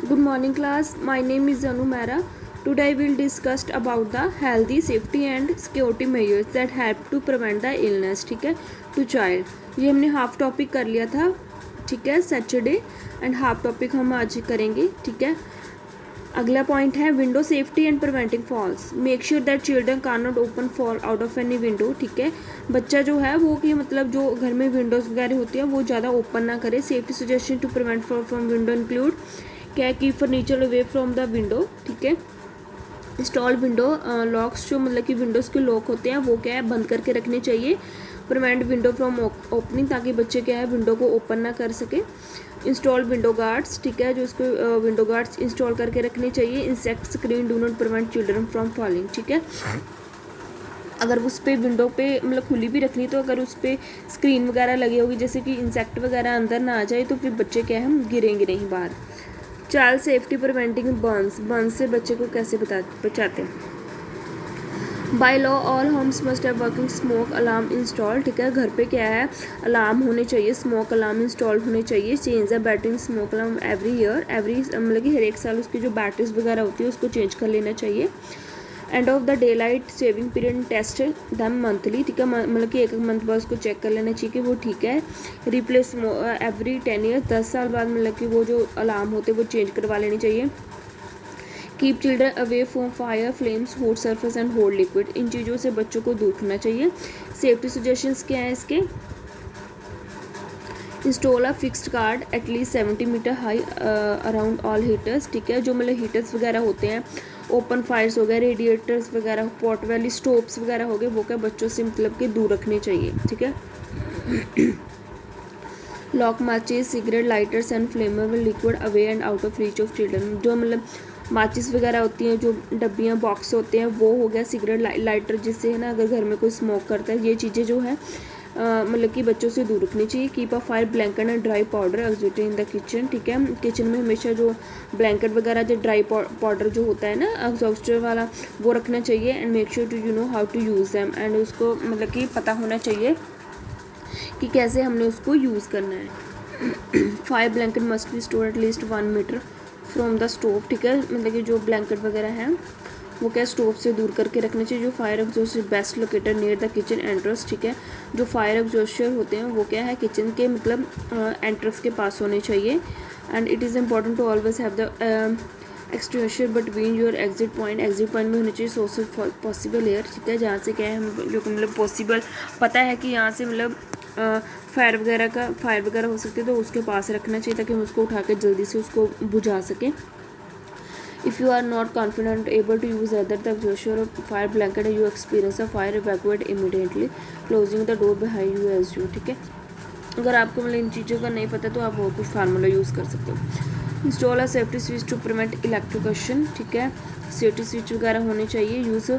Good morning class. My name is Anu Mehra. Today we will discuss about the healthy, safety and security measures that help to prevent the illness. ठीक है, to child. ये हमने half topic कर लिया था. ठीक है, Saturday and half topic हम आज करेंगे. ठीक है, अगला पॉइंट है window safety and preventing falls. Make sure that children can not open fall out of any window. ठीक है, बच्चा जो है वो कि मतलब जो घर में विंडोज़ वगैरह होती हैं वो ज़्यादा ओपन ना करे. Safety suggestion to prevent from window include क्या है कि furniture away from the window. ठीक है, इंस्टॉल विंडो लॉक्स जो मतलब कि विंडोज़ के लॉक होते हैं वो क्या है बंद करके रखने चाहिए. प्रिवेंट विंडो फ्रॉम ओपनिंग ताकि बच्चे क्या है विंडो को ओपन ना कर सके. Install window guards. ठीक है, जो इसको विंडो गार्ड्स इंस्टॉल करके रखने चाहिए. Insect screen do not prevent children from falling. ठीक है, अगर उस पर विंडो पे मतलब खुली भी रखनी तो अगर उस पर स्क्रीन वगैरह लगी होगी जैसे कि इंसेक्ट वगैरह अंदर ना आ जाए तो फिर बच्चे क्या है हम गिरेंगे नहीं बाहर. चाइल्ड सेफ्टी प्रिवेंटिंग बर्न्स से बच्चे को कैसे बचाते हैं. By law all homes must have working smoke alarm install. ठीक है, घर पे क्या है अलार्म होने चाहिए, स्मोक अलार्म इंस्टॉल होने चाहिए. Change the battery smoke alarm every मतलब कि हर एक साल उसकी जो बैटरीज वगैरह होती है उसको चेंज कर लेना चाहिए. End of the day light saving period test them monthly. ठीक है, मतलब कि एक मंथ बाद उसको चेक कर लेना चाहिए कि वो ठीक है. रिप्लेस एवरी 10 ईयर्स 10 साल बाद मतलब कि वो जो अलार्म होते हैं वो चेंज करवा लेनी चाहिए. Keep children away from fire flames hot surface and hot liquid. इन चीज़ों से बच्चों को दूर रखना चाहिए. सेफ्टी सजेशंस क्या है इसके. Install a fixed guard at least 70 metre high around all heaters. ठीक है, जो मतलब हीटर्स वगैरह होते हैं, ओपन फायर्स हो गए, रेडिएटर्स वगैरह, पॉट वाली स्टोव्स वगैरह हो गए, वो क्या बच्चों से मतलब कि दूर रखने चाहिए. ठीक है, लॉक माचिस cigarette lighters and flammable liquid away and out of reach of children. जो मतलब माचिस वगैरह होती हैं, जो डब्बियाँ बॉक्स होते हैं, वो हो गया. सिगरेट लाइटर जिससे है ना अगर घर में कोई स्मोक करता है, ये चीज़ें जो है मतलब कि बच्चों से दूर रखनी चाहिए. Keep a fire blanket and dry powder exit in the kitchen. ठीक है, किचन में हमेशा जो ब्लैंकेट वगैरह जो ड्राई पाउडर जो होता है ना एग्जॉस्टर वाला वो रखना चाहिए. And make sure to know how to use them. And उसको मतलब कि पता होना चाहिए कि कैसे हमने उसको यूज़ करना है. Fire blanket must be store at least 1 metre from the stove. ठीक है, मतलब कि जो ब्लैंकेट वगैरह हैं वो क्या स्टोव से दूर करके रखना चाहिए. जो fire exhaust best located near the kitchen entrance. ठीक है, जो फायर एग्जॉस्टर होते हैं वो क्या है किचन के मतलब एंट्रेंस के पास होने चाहिए. And it is important to always have the extension between your exit point में होनी चाहिए सोर्स पॉसिबल एयर. ठीक है, जहाँ से क्या है हम जो मतलब पॉसिबल पता है कि यहाँ से मतलब फायर वगैरह हो सकती है तो उसके पास रखना चाहिए ताकि हम उसको उठा के जल्दी से उसको बुझा सकें. If you are not confident able to use other the exhauster fire blanket you experience a fire evacuate immediately closing the door behind you as you. ठीक है, अगर आपको मतलब इन चीज़ों का नहीं पता तो आप और कुछ फार्मूला यूज़ कर सकते हो. Install a safety switch to prevent electrocution. ठीक है, सेफ्टी स्विच वगैरह होने चाहिए. यूज़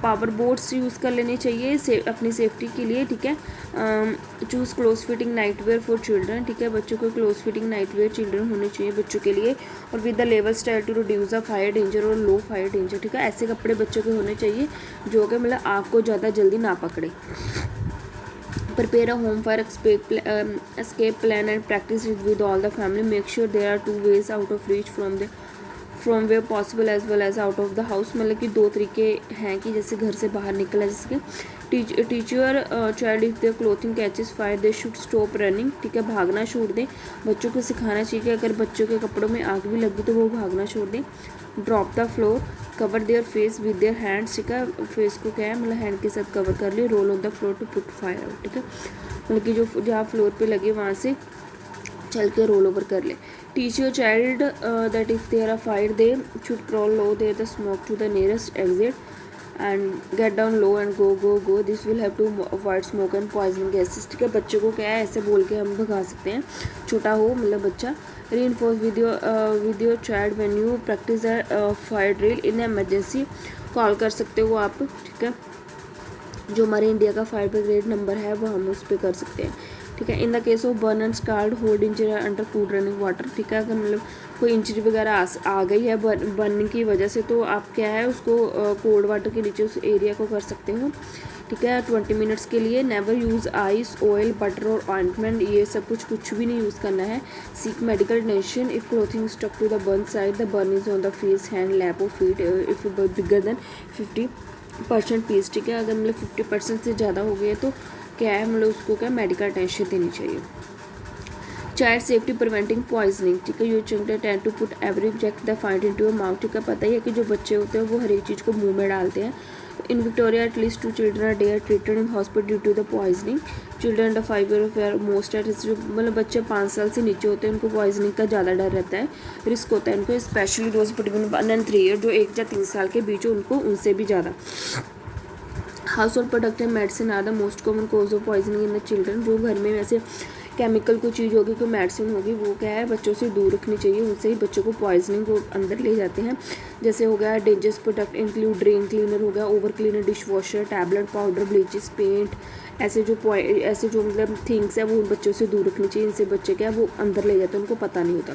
पावर बोर्ड्स यूज़ कर लेने चाहिए अपनी सेफ्टी के लिए. ठीक है, choose close fitting night wear for children. ठीक है, बच्चों को close fitting night wear children होने चाहिए बच्चों के लिए. और with the level style to reduce the fire danger और लो फायर डेंजर. ठीक है, ऐसे कपड़े बच्चों के होने चाहिए जो कि मतलब आग को ज़्यादा जल्दी ना पकड़े. Prepare a home fire escape plan and practice it with all the family. Make sure there are 2 ways out of reach from where possible as well as out of the house. मतलब कि 2 तरीके हैं कि जैसे घर से बाहर निकला जैसे कि teach your child if their clothing catches fire they should stop running. ठीक है, भागना छोड़ दें. बच्चों को सिखाना चाहिए कि अगर बच्चों के कपड़ों में आग भी लगी तो वो भागना छोड़ दें. Drop the floor cover their face with their hands. ठीक है, फेस को क्या है मतलब हैंड के साथ कवर कर ले. Roll on the floor to put fire out. ठीक है, मतलब कि जो जहाँ फ्लोर पे लगे वहाँ से चल के रोल ओवर कर ले. Teach your child that if there are fire they should crawl low there the smoke to the nearest exit and get down low and go. This will have to avoid smoke and poisoning gases. ठीक है, बच्चों को क्या है ऐसे बोल के हम भगा सकते हैं, छोटा हो मतलब बच्चा. Reinforce with your child when you practice the fire drill in emergency. Call कर सकते हो आप. ठीक है, जो हमारे इंडिया का फायर ब्रिगेड नंबर है वो हम उस पर कर सकते हैं. ठीक है, in the case of burn and scald hold injury under cool running water. ठीक है, अगर मतलब कोई इंजरी वगैरह आ गई है बर्निंग की वजह से तो आप क्या है उसको कोल्ड वाटर के नीचे उस एरिया को कर सकते हो. ठीक है, 20 मिनट्स के लिए। Never use ice, oil, butter और ऑइंटमेंट, ये सब कुछ भी नहीं यूज़ करना है। Seek medical attention if clothing stuck to the burn side, the burn is on the face, hand, lap और feet if bigger than 50% piece. ठीक है, अगर मतलब 50% से ज़्यादा हो गया तो क्या है, मतलब उसको क्या मेडिकल अटेंशन देनी चाहिए। चाइल्ड सेफ्टी प्रिवेंटिंग पॉइजनिंग, ठीक है, you children tend to put every object the find into a mouth. ठीक है, पता ही है कि जो बच्चे होते हैं वो हर एक चीज़ को मुंह में डालते हैं। In Victoria at least 2 children are day are treated in hospital due to the poisoning. Children under 5 year fair most at risk, मतलब बच्चे 5 साल से नीचे होते हैं उनको पॉइजनिंग का ज़्यादा डर रहता है, रिस्क होता है उनको, especially rose between 1 and 3 year, जो 1 या 3 साल के बीच हो उनको उनसे भी ज़्यादा। Household product and medicine are the most common cause of poisoning in the children. जो घर में वैसे केमिकल कोई चीज़ होगी, कोई मेडिसिन होगी, वो क्या है बच्चों से दूर रखनी चाहिए, उनसे ही बच्चों को पॉइजनिंग को अंदर ले जाते हैं। जैसे हो गया dangerous product include drain cleaner हो गया, over cleaner, dishwasher, tablet, powder, bleaches, paint, ऐसे जो मतलब थिंग्स है वो बच्चों से दूर रखनी चाहिए। इनसे बच्चे क्या है वो अंदर ले जाते हैं, उनको पता नहीं होता।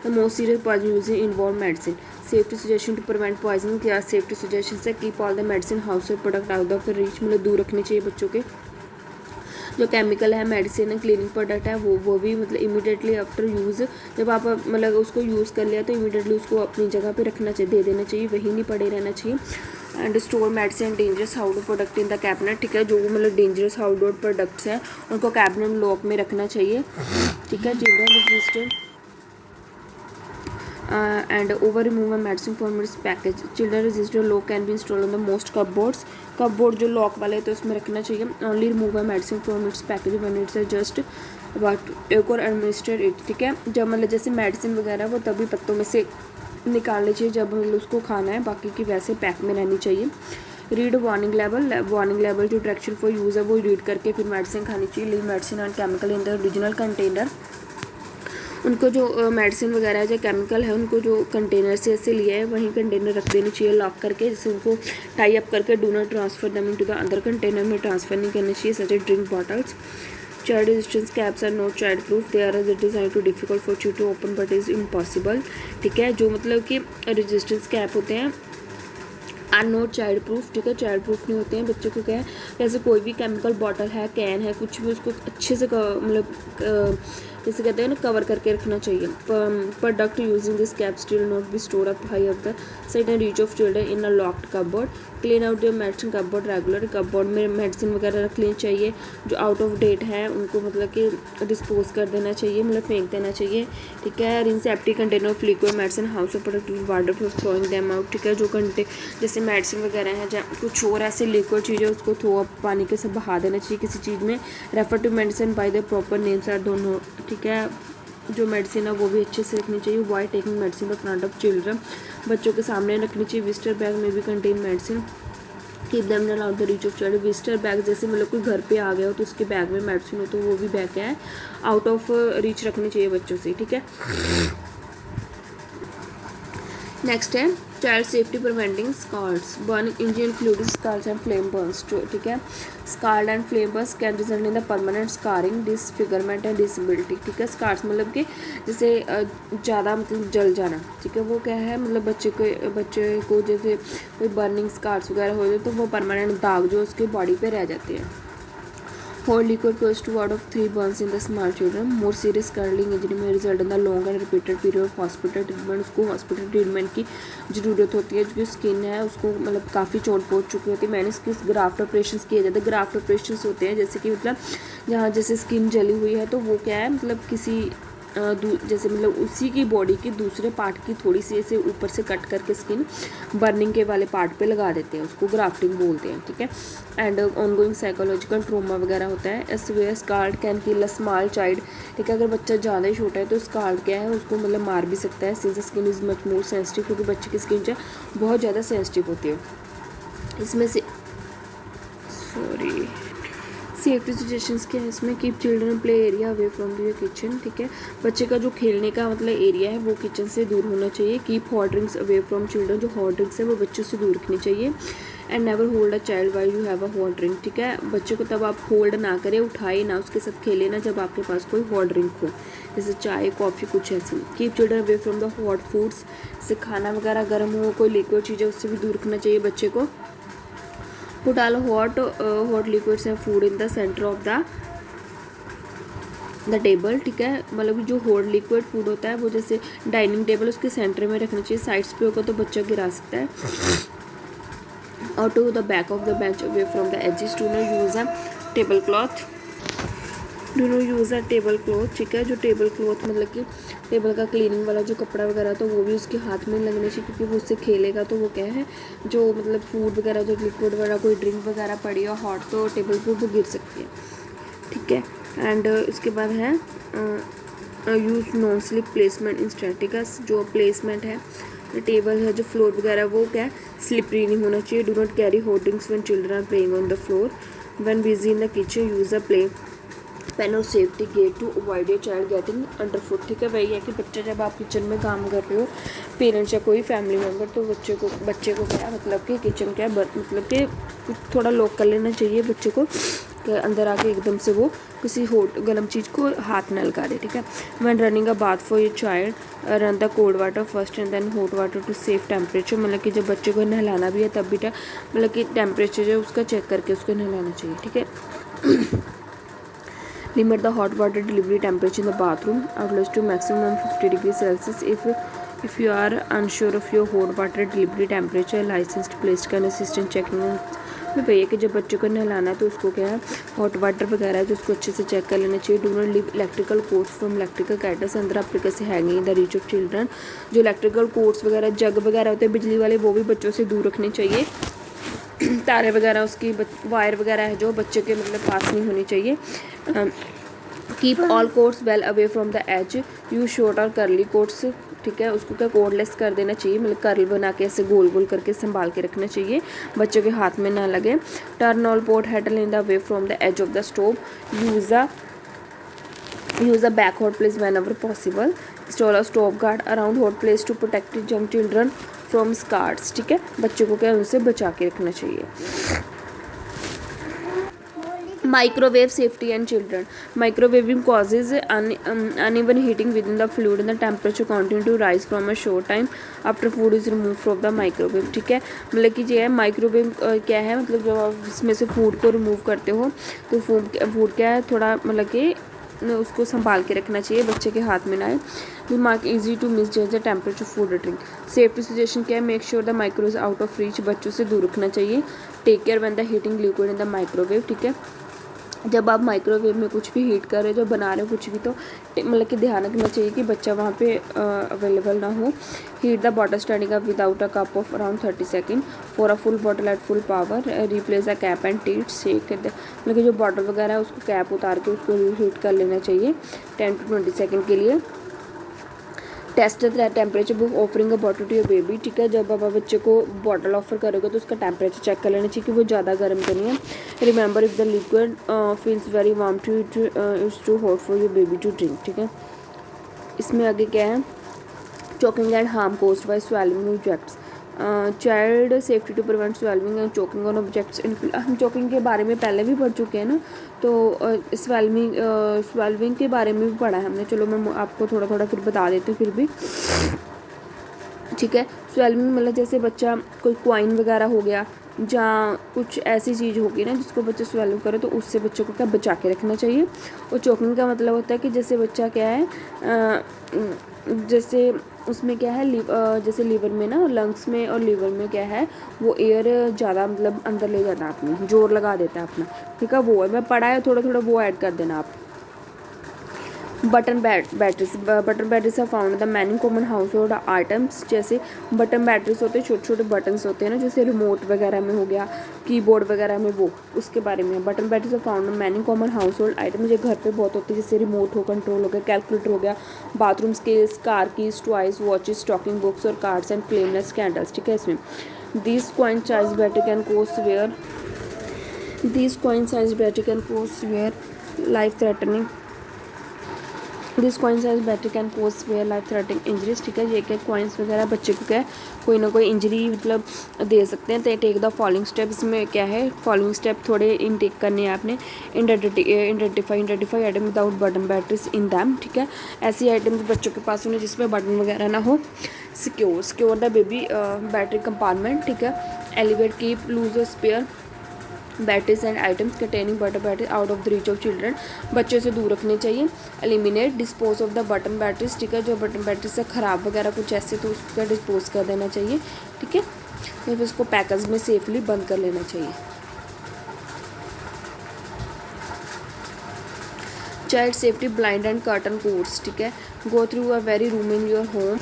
The most serious poison using involve medicine. Safety suggestion to prevent poisoning, क्या सेफ्टी सजेशन है, keep all the medicine household product out of the reach, मतलब दूर रखने चाहिए बच्चों के। जो केमिकल है, मेडिसिन है, क्लीनिंग प्रोडक्ट है, वो भी मतलब इमीडिएटली आफ्टर यूज़, जब आप मतलब उसको यूज़ कर लिया तो इमीडिएटली उसको अपनी जगह पे रखना चाहिए, दे देना चाहिए, वहीं नहीं पड़े रहना चाहिए। And store medicine dangerous outdoor product in the cabinet. ठीक है, जो मतलब डेंजरस आउटडोर प्रोडक्ट्स हैं उनको कैबिनेट लॉक में रखना चाहिए। ठीक है, children resistant and over remove a medicine from its package. Children resistant lock can be installed on the most cupboards. Cupboard जो लॉक वाले तो उसमें रखना चाहिए। Only remove a medicine from its package when it's just about tech और administer it. ठीक है, जब मतलब जैसे मेडिसिन वगैरह वो तभी पत्तों में से निकालनी चाहिए जब मतलब उसको खाना है, बाकी की वैसे पैक में रहनी चाहिए। रीड वार्निंग लेवल जो डायरेक्शन फॉर यूज़ है वो रीड करके फिर मेडिसिन खानी चाहिए। Leave medicine and chemical in the original container. उनको जो मेडिसिन वगैरह जो केमिकल है उनको जो कंटेनर से ऐसे लिया है वहीं कंटेनर रख देनी चाहिए लॉक करके, जैसे उनको टाई अप करके do not transfer them into the other container में ट्रांसफ़र नहीं करना चाहिए। Such a drink bottles. Child resistance caps are not child proof, they are design to difficult for you to open but is impossible. ठीक है, जो मतलब कि resistance cap होते हैं आर नॉट चाइल्ड प्रूफ। ठीक है, चाइल्ड प्रूफ नहीं होते हैं। बच्चों को क्या है, जैसे कोई भी केमिकल बॉटल है, कैन है, कुछ भी, उसको अच्छे से मतलब जैसे कहते हैं ना कवर करके रखना चाहिए। Product using this cap still not be store up high of the site and reach of children in a locked cupboard. Clean out the medicine cupboard regular, cupboard में मेडिसिन वगैरह रख लेनी चाहिए। जो आउट ऑफ डेट है उनको मतलब कि डिस्पोज कर देना चाहिए, मतलब फेंक देना चाहिए। ठीक है, rinse empty container of liquid medicine house of product water for throwing them out. ठीक है, जो जैसे मेडिसिन वगैरह है या कुछ और ऐसे लिक्विड चीज़ें उसको थ्रो अप पानी के सब बहा देना चाहिए किसी चीज़ में। Refer to medicine by the proper names are दोनों। ठीक है, जो मेडिसिन है वो भी अच्छे से रखनी चाहिए। Why taking medicine the front of children, बच्चों के सामने रखनी चाहिए। विजिटर बैग में भी contain medicine. Keep them not out the reach of child. Visitor bag जैसे मतलब कोई घर पे आ गया हो तो उसके बैग में मेडिसिन हो तो वो भी बैग क्या है आउट ऑफ रीच रखनी चाहिए बच्चों से। ठीक है, नेक्स्ट है child safety preventing scars burning injury including scars and flame burns. ठीक है, scald and flame burns can result in the permanent scarring, disfigurement and disability. ठीक है, स्कार्स मतलब कि जैसे ज़्यादा मतलब जल जाना। ठीक है, वो क्या है मतलब बच्चे को जैसे कोई बर्निंग स्कार्स वगैरह हो जाए तो वो परमानेंट दाग जो उसके बॉडी पे रह जाते हैं। Hold liquid close to 2 out of 3 burns in the small children. More serious scalding injury may result in the long and repeated period of hospital treatment. उसको हॉस्पिटल ट्रीटमेंट की ज़रूरत होती है। जो स्किन है उसको मतलब काफ़ी चोट पहुँच चुकी होती है। मैंने इसकी ग्राफ्ट ऑपरेशन किए जाते हैं। ग्राफ्ट ऑपरेशन होते हैं जैसे कि मतलब जहाँ जैसे स्किन जली हुई है तो वो क्या है मतलब किसी जैसे मतलब उसी की बॉडी की दूसरे पार्ट की थोड़ी सी ऐसे ऊपर से कट करके स्किन बर्निंग के वाले पार्ट पे लगा देते हैं, उसको ग्राफ्टिंग बोलते हैं। ठीक है, एंड ऑनगोइंग साइकोलॉजिकल ट्रोमा वगैरह होता है। A severe scald can kill a small child. ठीक है, अगर बच्चा ज़्यादा ही छोटा है तो स्कार्ड क्या है उसको मतलब मार भी सकता है। Since skin is much more sensitive, क्योंकि बच्चे की स्किन जो है बहुत ज़्यादा सेंसिटिव होती है। इसमें से सेफ्टी सजेशंस क्या है इसमें, keep children play area away from your kitchen. ठीक है, बच्चे का जो खेलने का मतलब एरिया है वो किचन से दूर होना चाहिए। Keep hot drinks away from children, जो हॉट ड्रिंक्स है वो बच्चों से दूर रखनी चाहिए। And never hold a child while you have a hot drink. ठीक है, बच्चे को तब आप होल्ड ना करें, उठाए ना, उसके साथ खेले ना जब आपके पास कोई हॉट ड्रिंक हो, जैसे चाय कॉफ़ी कुछ ऐसी। Keep children away from the hot foods, जैसे खाना वगैरह गर्म हो, कोई लिक्विड चीज़ है उससे भी दूर रखना चाहिए बच्चे को। Put all hot liquids and food in the centre of the table, ठीक है। मतलब जो हॉट लिक्विड फूड होता है वो जैसे डाइनिंग टेबल उसके सेंटर में रखना चाहिए, साइड्स पे होगा तो बच्चा गिरा सकता है। और to the back of the bench away from the edges, do not use a table cloth, do not use a table cloth, ठीक है। जो टेबल क्लॉथ मतलब कि टेबल का क्लीनिंग वाला जो कपड़ा वगैरह तो वो भी उसके हाथ में लगने चाहिए, क्योंकि वो उससे खेलेगा तो वो क्या है जो मतलब फूड वगैरह जो लिक्विड वगैरह कोई ड्रिंक वगैरह पड़ी हो हॉट तो टेबल पर वो गिर सकती है, ठीक है। एंड उसके बाद है use non slip placement in statics, जो प्लेसमेंट है टेबल है जो फ्लोर वगैरह वो क्या है स्लिपरी नहीं होना चाहिए। Do not carry hot drinks when children are playing on the floor, when busy in the kitchen use a play pen और safety gate to avoid your child getting under foot, ठीक है। वही है कि बच्चा जब आप किचन में काम कर रहे हो, पेरेंट्स या कोई फैमिली मेम्बर, तो बच्चे को क्या मतलब कि किचन क्या मतलब कि थोड़ा लॉक कर लेना चाहिए बच्चे को, कि अंदर आके एकदम से वो किसी हॉट गर्म चीज़ को हाथ न लगा दे, ठीक है। When running a bath for your child, run the cold water first and then hot water to save temperature, मतलब कि जब बच्चे को नहलाना भी है तब भी मतलब कि टेम्परेचर जो उसका चेक करके उसको नहलाना चाहिए, ठीक है। Limit the hot water delivery temperature in the bathroom outlets to maximum 50 degrees Celsius. If you are unsure of your hot water delivery temperature, licensed place can assistant checking में भैया कि जब बच्चे को नहलाना है तो उसको क्या है हॉट वाटर वगैरह है जो उसको अच्छे से चेक कर लेना चाहिए। Do not leave electrical chords from electrical kettles अंदर अफ्रीका से hanging the reach of children, जो इलेक्ट्रिकल कोर्ड्स वगैरह जग वगैरह होते हैं बिजली वाले वो भी बच्चों से दूर रखने चाहिए। तारे वगैरह उसकी वायर वगैरह है जो बच्चे के मतलब पास नहीं होनी चाहिए। Keep all cords well away from the edge, use short और करली कोट्स, ठीक है। उसको क्या कोडलेस कर देना चाहिए, मतलब कर्ल बना के ऐसे गोल गोल करके संभाल के रखना चाहिए, बच्चों के हाथ में ना लगे। Turn all pot handles in the way from the edge of the stove, use a back hot place when ever possible, install a stove guard around hot place to protect young children from scalds, ठीक है। बच्चों को क्या उनसे बचा के रखना चाहिए। Microwave safety and children. Microwaving causes uneven heating within the fluid and the temperature continue to rise from a short time after food is removed from the microwave, ठीक है। मतलब कि जो है माइक्रोवेव क्या है, मतलब जब आप इसमें से फूड को रिमूव करते हो तो फूड क्या है थोड़ा मतलब कि उसको संभाल के रखना चाहिए, बच्चे के हाथ में ना आए। दिमाग easy to misjudge the temperature food drink. Safety suggestion क्या है, make sure the micro is out of reach, बच्चों से दूर रखना चाहिए। Take care when the heating liquid in the microwave, ठीक है। जब आप माइक्रोवेव में कुछ भी हीट कर रहे हो, जब बना रहे हो कुछ भी, तो मतलब कि ध्यान रखना चाहिए कि बच्चा वहाँ पे अवेलेबल ना हो। Heat the bottle standing up without a cup of around 30 second for a full bottle at full power, replace a cap and tit shake, मतलब कि जो बॉटल वगैरह है उसको कैप उतार के उसको हीट कर लेना चाहिए 10 to 20 सेकेंड के लिए। Test the temperature book offering a bottle to your baby, ठीक है। जब आप बच्चे को बॉटल ऑफर करोगे तो उसका टेम्परेचर चेक कर लेना चाहिए कि वो ज़्यादा गर्म तो नहीं है। Remember if the liquid feels very warm to it's too hot for your baby to drink, ठीक है। इसमें आगे क्या है, choking and harm caused by swallowing objects, child safety to prevent swallowing and choking on objects. हम choking के बारे में पहले भी पढ़ चुके हैं ना, तो स्वेलिंग के बारे में भी पढ़ा है हमने। चलो मैं आपको थोड़ा थोड़ा फिर बता देती हूँ फिर भी, ठीक है। स्वेलिंग मतलब जैसे बच्चा कोई कॉइन वगैरह हो गया जहाँ कुछ ऐसी चीज़ होगी ना जिसको बच्चा स्वेलो करे तो उससे बच्चे को क्या बचा के रखना चाहिए। और चोकिंग का मतलब होता है कि जैसे बच्चा क्या है जैसे उसमें क्या है जैसे लीवर में ना, लंग्स में और लीवर में क्या है वो एयर ज़्यादा मतलब अंदर ले जाता है, अपने जोर लगा देता है अपना, ठीक है। वो है मैं पढ़ा है, थोड़ा थोड़ा वो ऐड कर देना आप। Button batteries are found the many common household items, जैसे बटन बैटरीज होते हैं, छोटे छोटे बटन्स होते हैं ना, जैसे रिमोट वगैरह में हो गया, कीबोर्ड वगैरह में, वो उसके बारे में। Button batteries are found many common household item, जो घर पे बहुत होती है, जैसे रिमोट हो, कंट्रोल हो गया, कैलकुलेटर हो गया, bathroom scales, car keys, toys, watches, talking books और कार्ड्स एंड फ्लेमलेस कैंडल्स, ठीक है। इसमें this coin size battery can cause where life threatening, this coin size battery can cause where life threatening injuries, ठीक है। ये क्या coins वगैरह बच्चे को क्या है कोई ना कोई इंजरी मतलब दे सकते हैं। तो टेक द फॉलोइंग स्टेप्स में क्या है, फॉलोइंग स्टेप थोड़े इनटेक करने हैं आपने। Identify item without button batteries in them, ठीक है। ऐसी आइटम्स बच्चों के पास होने जिसमें बटन वगैरह ना हो। Secure the baby battery compartment, ठीक है। Elevate keep loose spare batteries and items containing button battery out of the reach of children, बच्चों से दूर रखने चाहिए। Eliminate dispose of the button batteries, ठीक है, जो बटन बैटरी से ख़राब वगैरह कुछ ऐसे तो उसका डिस्पोज कर देना चाहिए, ठीक है, फिर उसको पैकेज में सेफली बंद कर लेना चाहिए। Child safety blind and curtain codes, ठीक है, go through a very room in your home,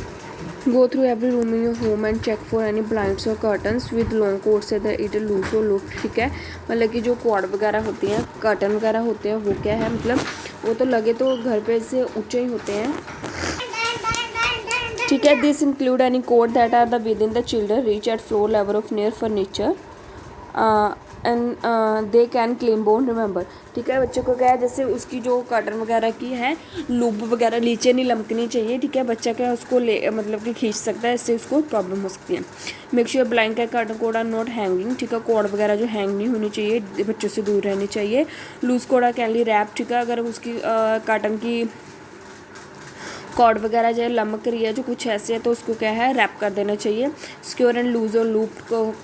go through every room in your home and check for any blinds or curtains with long cords so that it loose or loop, ठीक है, मतलब कि जो cord वगैरह होती हैं, curtain वगैरह होते हैं, वो क्या है, मतलब वो तो लगे तो घर पे से ऊंचे ही होते हैं, ठीक है। This include any cord that are the within the children reach at floor level of near furniture and they can clean bone remember, ठीक है। बच्चे को क्या है, जैसे उसकी जो कर्टन वगैरह की है लूप वगैरह नीचे नहीं लमकनी चाहिए, ठीक है, बच्चा क्या उसको ले मतलब कि खींच सकता है, इससे उसको प्रॉब्लम हो सकती है। मेक श्योर ब्लाइंड का curtain cord are not hanging, ठीक है, कोड वगैरह जो हैंग नहीं होनी चाहिए, बच्चों से दूर रहनी चाहिए। Loose cord can lee wrap, ठीक है, अगर उसकी कर्टन की कॉर्ड वगैरह जो लमक रही है जो कुछ ऐसे है तो उसको क्या है रैप कर देना चाहिए। सिक्योर एंड लूज और लूप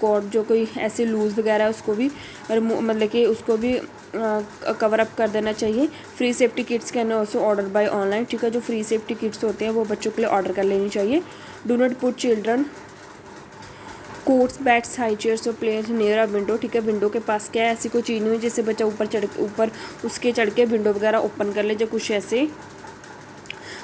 कॉर्ड जो कोई ऐसे लूज वगैरह है उसको भी मतलब कि उसको भी कवर अप कर देना चाहिए। Free safety kits can also order by online, ठीक है, जो फ्री सेफ्टी किट्स होते हैं वो बच्चों के लिए ऑर्डर कर लेनी चाहिए। Do not put children quotes bats high chairs और प्लेयर्स नियर अ विंडो, ठीक है, विंडो के पास क्या है ऐसी कोई चीज़ नहीं हुई जिससे बच्चा ऊपर उसके चढ़ के विंडो वगैरह ओपन कर ले, जो कुछ ऐसे।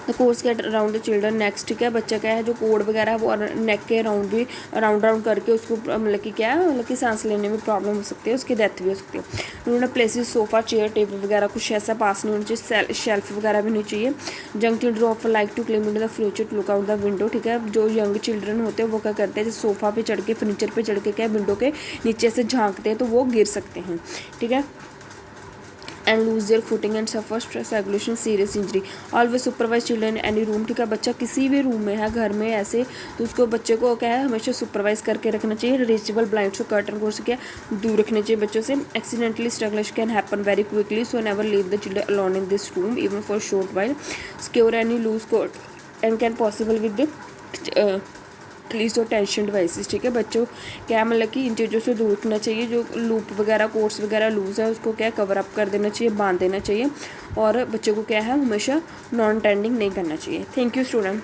The course get around the children next, ठीक है, बच्चा क्या है जो कोड वगैरह है वो नेक के अराउंड भी राउंड करके उसको मतलब कि क्या है मतलब कि सांस लेने में प्रॉब्लम हो सकती है, उसकी डेथ भी हो सकती है। उन्होंने प्लेसेस सोफ़ा चेयर टेबल वगैरह कुछ ऐसा पास नहीं होना चाहिए, शेल्फ वगैरह भी नहीं चाहिए। Young children of like to climb into the future to look out the window, ठीक है, जो यंग चिल्ड्रन होते हैं वो क्या करते हैं जैसे सोफ़ा पे चढ़ के फर्नीचर पे चढ़ के क्या विंडो के नीचे से झांकते हैं तो वो गिर सकते हैं, ठीक है। And lose their footing and suffer stress regulation serious injury, always supervise children any room, ठीक है, बच्चा किसी भी रूम में है घर में ऐसे तो उसको बच्चे को क्या है हमेशा सुपरवाइज करके रखना चाहिए। रीचेबल ब्लाइंड्स और कर्टन को क्या दूर रखने चाहिए बच्चों से। Accidentally strangulation can happen very quickly so never leave the children alone in this room even for short while. Secure any loose coat and can possible with please और tension devices, ठीक है, बच्चों क्या मतलब कि इन चीज़ों से दूर रखना चाहिए। जो लूप वगैरह कोर्स वगैरह लूज है उसको क्या कवर अप कर देना चाहिए, बांध देना चाहिए और बच्चों को क्या है हमेशा नॉन टेंडिंग नहीं करना चाहिए। Thank you student.